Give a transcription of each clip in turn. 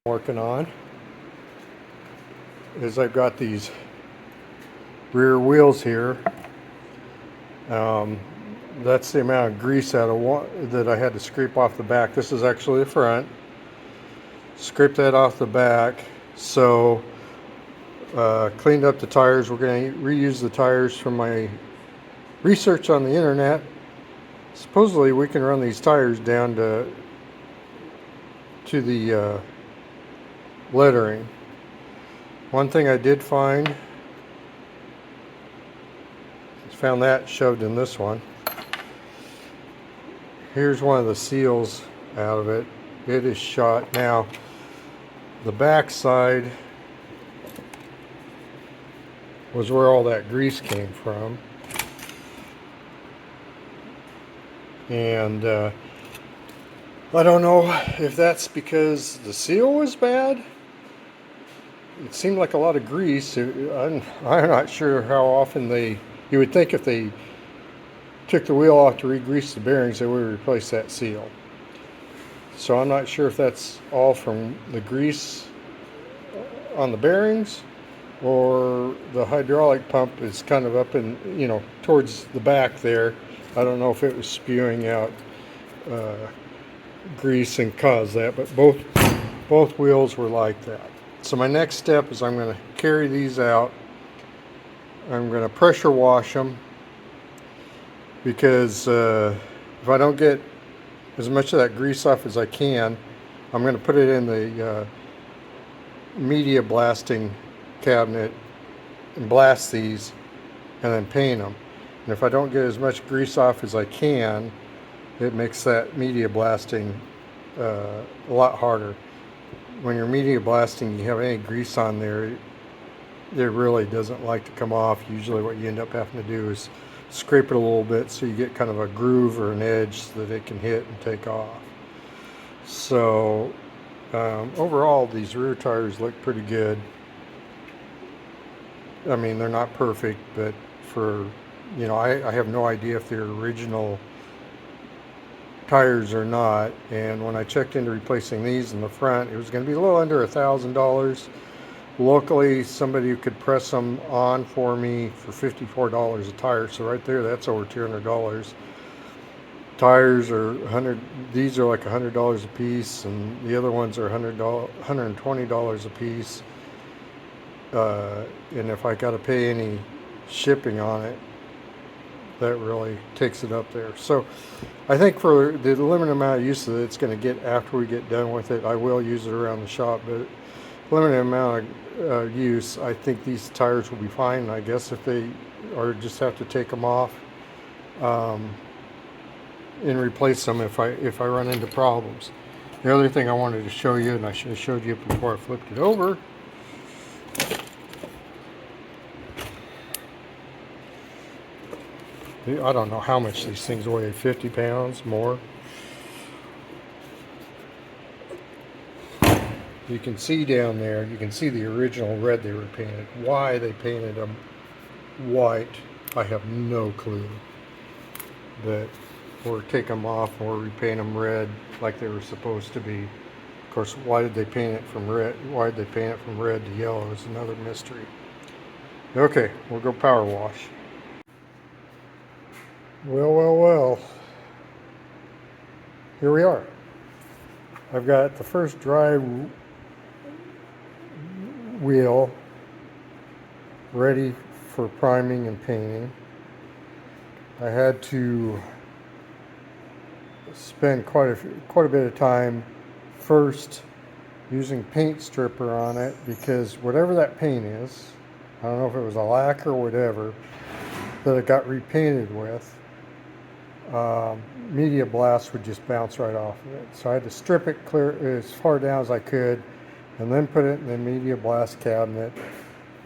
Working on is I've got these rear wheels here. That's the amount of grease out of that I had to scrape off the back. This is actually the front. Scrape that off the back. So cleaned up the tires. We're going to reuse the tires from my research on the internet. Supposedly we can run these tires down to the lettering. One thing I did find, found that shoved in this one. Here's one of the seals out of it. It is shot. Now the back side was where all that grease came from, and I don't know if that's because the seal was bad. It seemed like a lot of grease. I'm not sure how often you would think if they took the wheel off to re-grease the bearings, they would replace that seal. So I'm not sure if that's all from the grease on the bearings, or the hydraulic pump is kind of up in, towards the back there. I don't know if it was spewing out grease and caused that, but both wheels were like that. So my next step is I'm going to carry these out. I'm going to pressure wash them, because if I don't get as much of that grease off as I can, I'm going to put it in the media blasting cabinet and blast these and then paint them. And if I don't get as much grease off as I can, it makes that media blasting a lot harder. When you're media blasting, you have any grease on there, it really doesn't like to come off. Usually what you end up having to do is scrape it a little bit so you get kind of a groove or an edge so that it can hit and take off. So overall, these rear tires look pretty good. I mean, they're not perfect, but for, I have no idea if they're original tires or not. And when I checked into replacing these in the front, it was going to be a little under $1,000. Locally, somebody who could press them on for me for $54 a tire. So right there, that's over $200. Tires are these are like $100 a piece, and the other ones are $120 a piece. And if I got to pay any shipping on it, that really takes it up there. So I think for the limited amount of use that it's going to get after we get done with it, I will use it around the shop, but limited amount of use, I think these tires will be fine. And I guess if they or just have to take them off and replace them if I run into problems. The other thing I wanted to show you, and I should have showed you before I flipped it over, I don't know how much these things weigh, 50 pounds more. You can see down there, you can see the original red they were painted. Why they painted them white, I have no clue. But or take them off or repaint them red like they were supposed to be. Of course, why did they paint it from red? Why did they paint it from red to yellow is another mystery. Okay, we'll go power wash. Well. Here we are. I've got the first drive wheel ready for priming and painting. I had to spend quite a bit of time first using paint stripper on it, because whatever that paint is, I don't know if it was a lacquer or whatever that it got repainted with, media blast would just bounce right off of it. So I had to strip it clear as far down as I could, and then put it in the media blast cabinet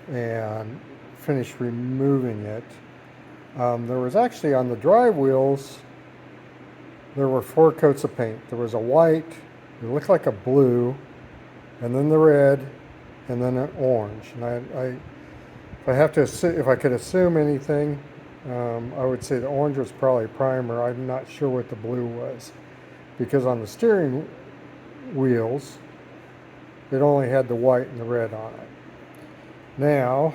and finish removing it. There was actually, on the drive wheels, there were 4 coats of paint. There was a white, it looked like a blue, and then the red, and then an orange. And if I could assume anything, I would say the orange was probably primer. I'm not sure what the blue was, because on the steering wheels, It only had the white and the red on it. Now,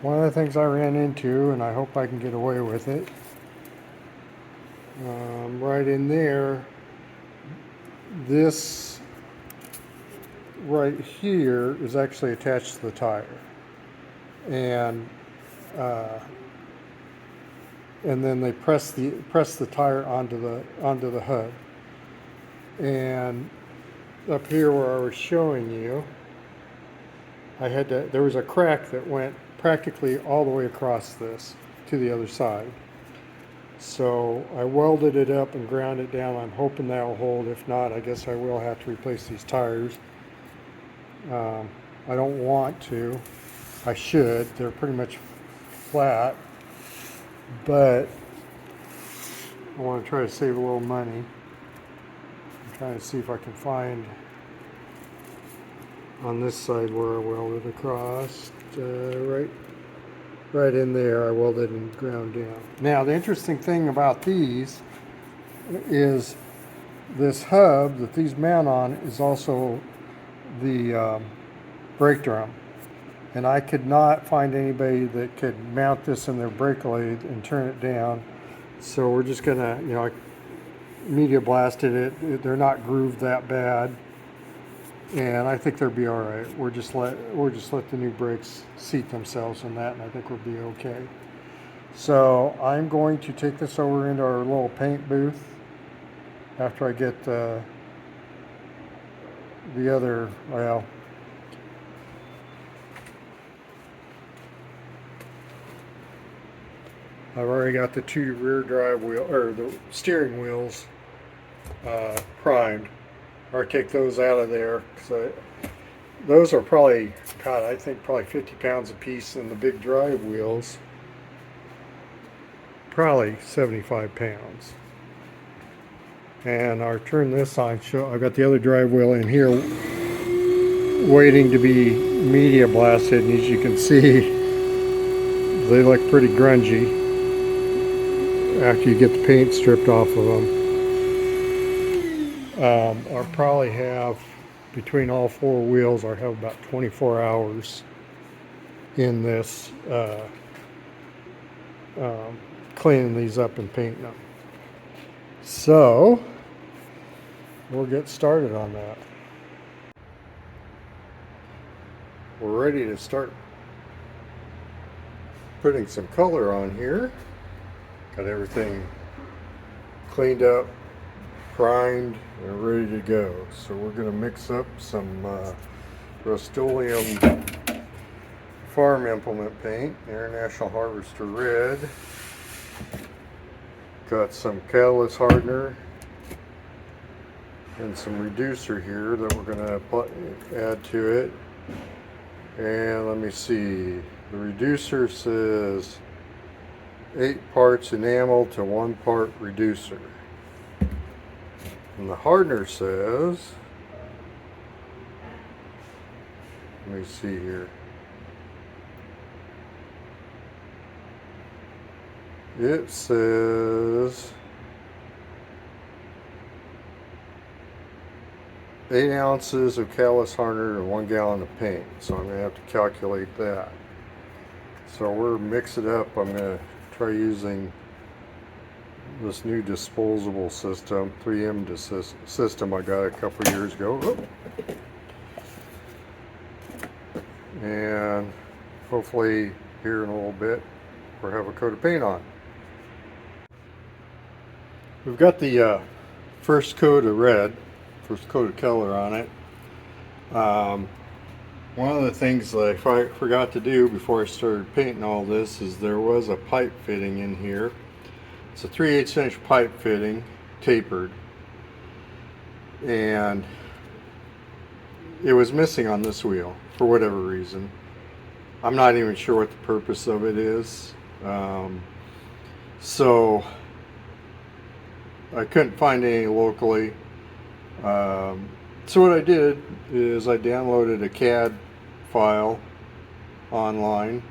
one of the things I ran into, and I hope I can get away with it, right in there, this right here is actually attached to the tire, and then they press the tire onto the hub. And up here where I was showing you, there was a crack that went practically all the way across this to the other side. So I welded it up and ground it down. I'm hoping that will hold. If not, I guess I will have to replace these tires. I don't want to. I should. They're pretty much flat. But I want to try to save a little money. I'm trying to see if I can find on this side where I welded across, right in there. I welded and ground down. Now the interesting thing about these is this hub that these mount on is also the brake drum, and I could not find anybody that could mount this in their brake lathe and turn it down. So we're just gonna, I media blasted it. They're not grooved that bad, and I think they'll be all right. We'll just let the new brakes seat themselves in that, and I think we'll be okay. So I'm going to take this over into our little paint booth after I get the other, well, I've already got the two rear drive wheel, or the steering wheels primed. Or take those out of there, because those are probably, God, I think probably 50 pounds a piece, and the big drive wheels probably 75 pounds. And I'll turn this on. I've got the other drive wheel in here waiting to be media blasted, and as you can see, they look pretty grungy after you get the paint stripped off of them. I'll probably have, between all four wheels, I'll have about 24 hours in this, cleaning these up and painting them. So, we'll get started on that. We're ready to start putting some color on here. Got everything cleaned up, primed, and ready to go. So we're going to mix up some Rust-Oleum farm implement paint, International Harvester Red. Got some catalyst hardener and some reducer here that we're going to add to it. And let me see, the reducer says 8 parts enamel to 1 part reducer. And the hardener says, let me see here, it says 8 ounces of catalyst hardener and 1 gallon of paint. So I'm going to have to calculate that. So we're mix it up. I'm going to try using this new disposable system, 3M system I got a couple years ago. And hopefully here in a little bit we'll have a coat of paint on. We've got the first coat of red, first coat of color on it. One of the things that I forgot to do before I started painting all this is there was a pipe fitting in here. It's a 3/8 inch pipe fitting, tapered, and it was missing on this wheel for whatever reason. I'm not even sure what the purpose of it is. So I couldn't find any locally. So what I did is I downloaded a CAD file online,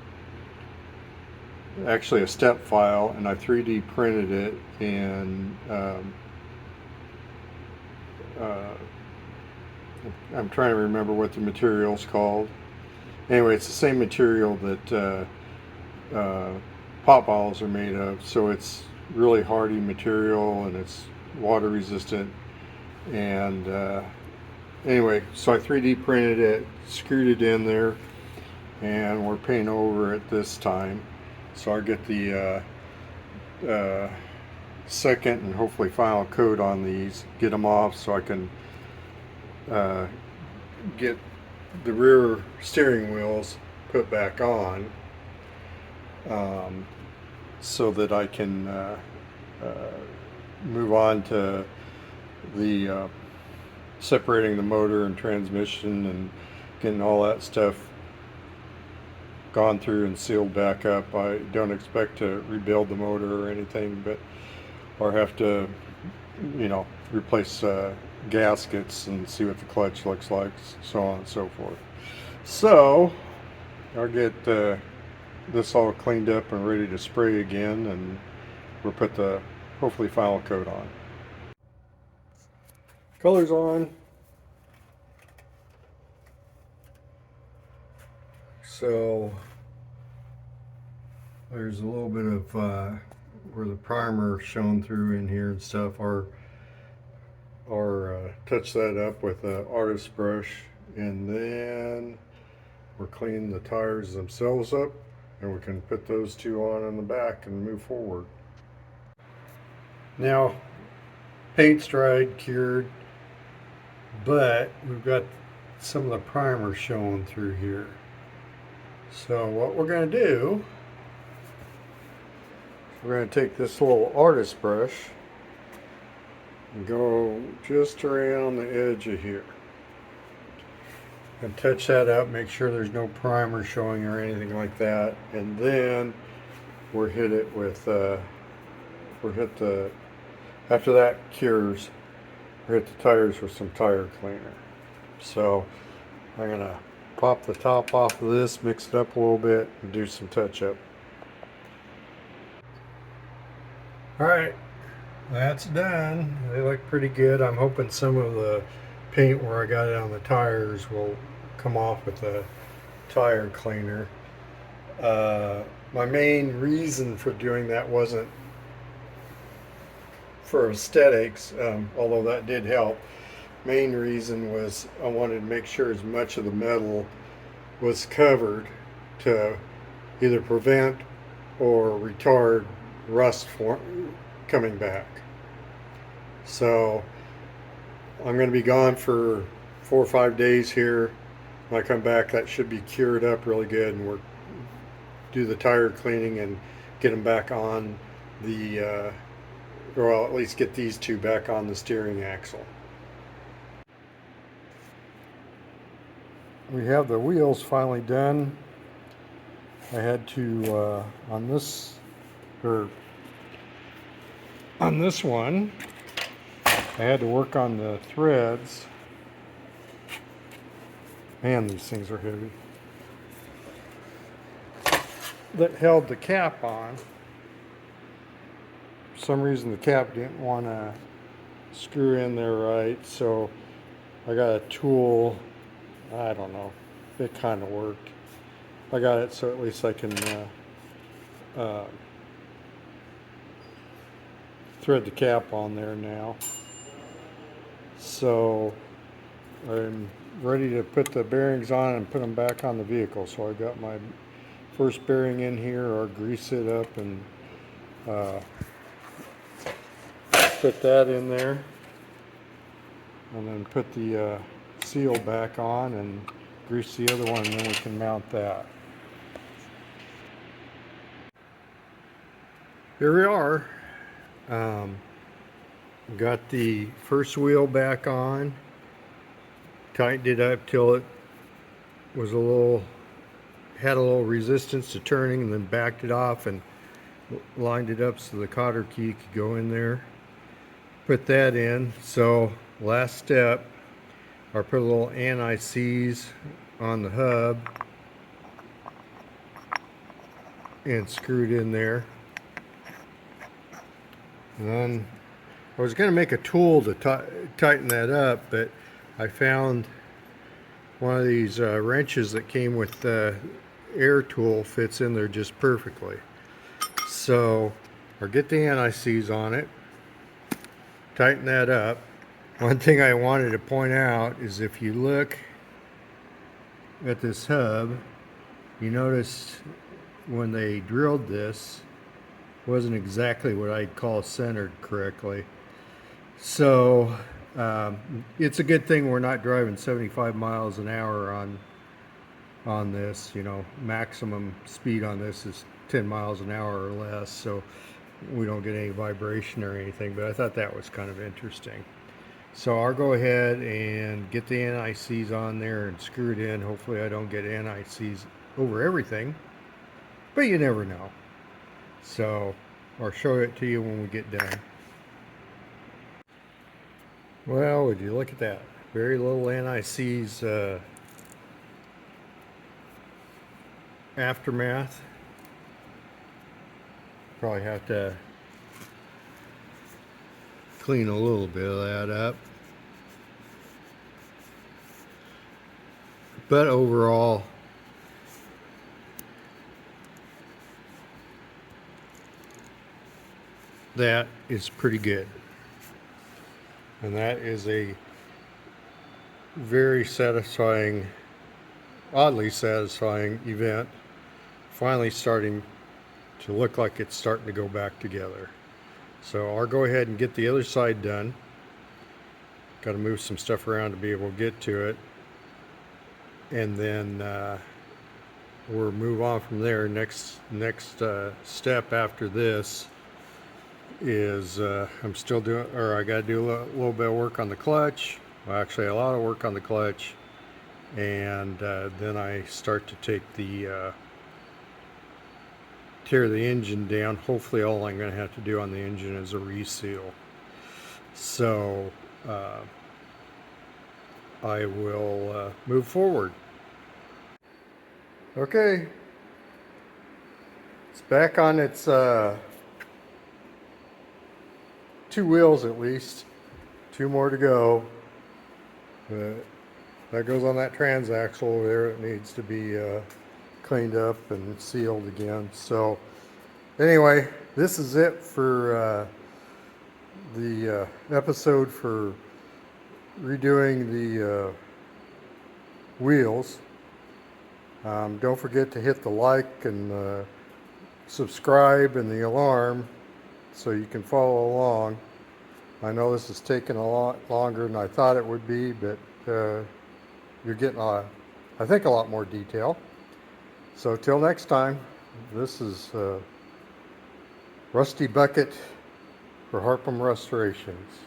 actually a step file, and I 3D printed it and I'm trying to remember what the material's called. Anyway, it's the same material that pop bottles are made of, so it's really hardy material and it's water resistant. And anyway, so I 3D printed it, screwed it in there, and we're painting over it this time. So I'll get the second and hopefully final coat on these, get them off so I can get the rear steering wheels put back on, so that I can move on to the separating the motor and transmission and getting all that stuff gone through and sealed back up. I don't expect to rebuild the motor or anything, but or have to, replace gaskets and see what the clutch looks like, so on and so forth. So I'll get this all cleaned up and ready to spray again, and we'll put the hopefully final coat on. Colors on. So there's a little bit of where the primer shone through in here and stuff. Or touch that up with an artist brush, and then we're cleaning the tires themselves up, and we can put those two on in the back and move forward. Now, paint's dried, cured, but we've got some of the primer showing through here. So what we're going to do, we're going to take this little artist brush and go just around the edge of here and touch that up, make sure there's no primer showing or anything like that, and then we'll hit it with after that cures, we'll hit the tires with some tire cleaner. So I'm gonna pop the top off of this, mix it up a little bit, and do some touch up. All right, that's done. They look pretty good. I'm hoping some of the paint where I got it on the tires will come off with the tire cleaner. My main reason for doing that wasn't for aesthetics, although that did help. Main reason was I wanted to make sure as much of the metal was covered to either prevent or retard rust coming back. So I'm going to be gone for 4 or 5 days here. When I come back, that should be cured up really good, and we'll do the tire cleaning and get them back on the or I'll at least get these two back on the steering axle. We have the wheels finally done. I had to on this one, I had to work on the threads. Man, these things are heavy. That held the cap on. For some reason the cap didn't want to screw in there right, so I got a tool. I don't know, it kind of worked. I got it so at least I can thread the cap on there now. So I'm ready to put the bearings on and put them back on the vehicle. So I got my first bearing in here. I'll grease it up and put that in there, and then put the seal back on and grease the other one, and then we can mount that. Here we are. Got the first wheel back on, tightened it up till it was had a little resistance to turning, and then backed it off and lined it up so the cotter key could go in there. Put that in. So last step, I put a little anti-seize on the hub and screwed in there. And then I was going to make a tool to tighten that up, but I found one of these wrenches that came with the air tool, fits in there just perfectly. So I'll get the anti-seize on it, tighten that up. One thing I wanted to point out is if you look at this hub, you notice when they drilled this, wasn't exactly what I'd call centered correctly. So it's a good thing we're not driving 75 miles an hour on this. You know, maximum speed on this is 10 miles an hour or less, so we don't get any vibration or anything. But I thought that was kind of interesting. So I'll go ahead and get the anti-seize on there and screw it in. Hopefully I don't get anti-seize over everything, but you never know. So I'll show it to you when we get done. Well, would you look at that? Very little anti-seize aftermath. Probably have to clean a little bit of that up. But overall, that is pretty good. And that is a very satisfying, oddly satisfying event. Finally starting to look like it's starting to go back together. So I'll go ahead and get the other side done. Got to move some stuff around to be able to get to it. And then we'll move on from there. Next step after this is I'm still doing, or I got to do a little bit of work on the clutch. Well, actually a lot of work on the clutch. And then I start to take the tear the engine down. Hopefully all I'm going to have to do on the engine is a reseal. So I will move forward. Okay, it's back on its 2 wheels at least. 2 more to go. That goes on that transaxle over there. It needs to be cleaned up and sealed again. So anyway, this is it for the episode for redoing the wheels. Don't forget to hit the like and subscribe and the alarm so you can follow along. I know this is taking a lot longer than I thought it would be, but you're getting, I think, a lot more detail. So till next time, this is Rusty Bucket for Harpham Restorations.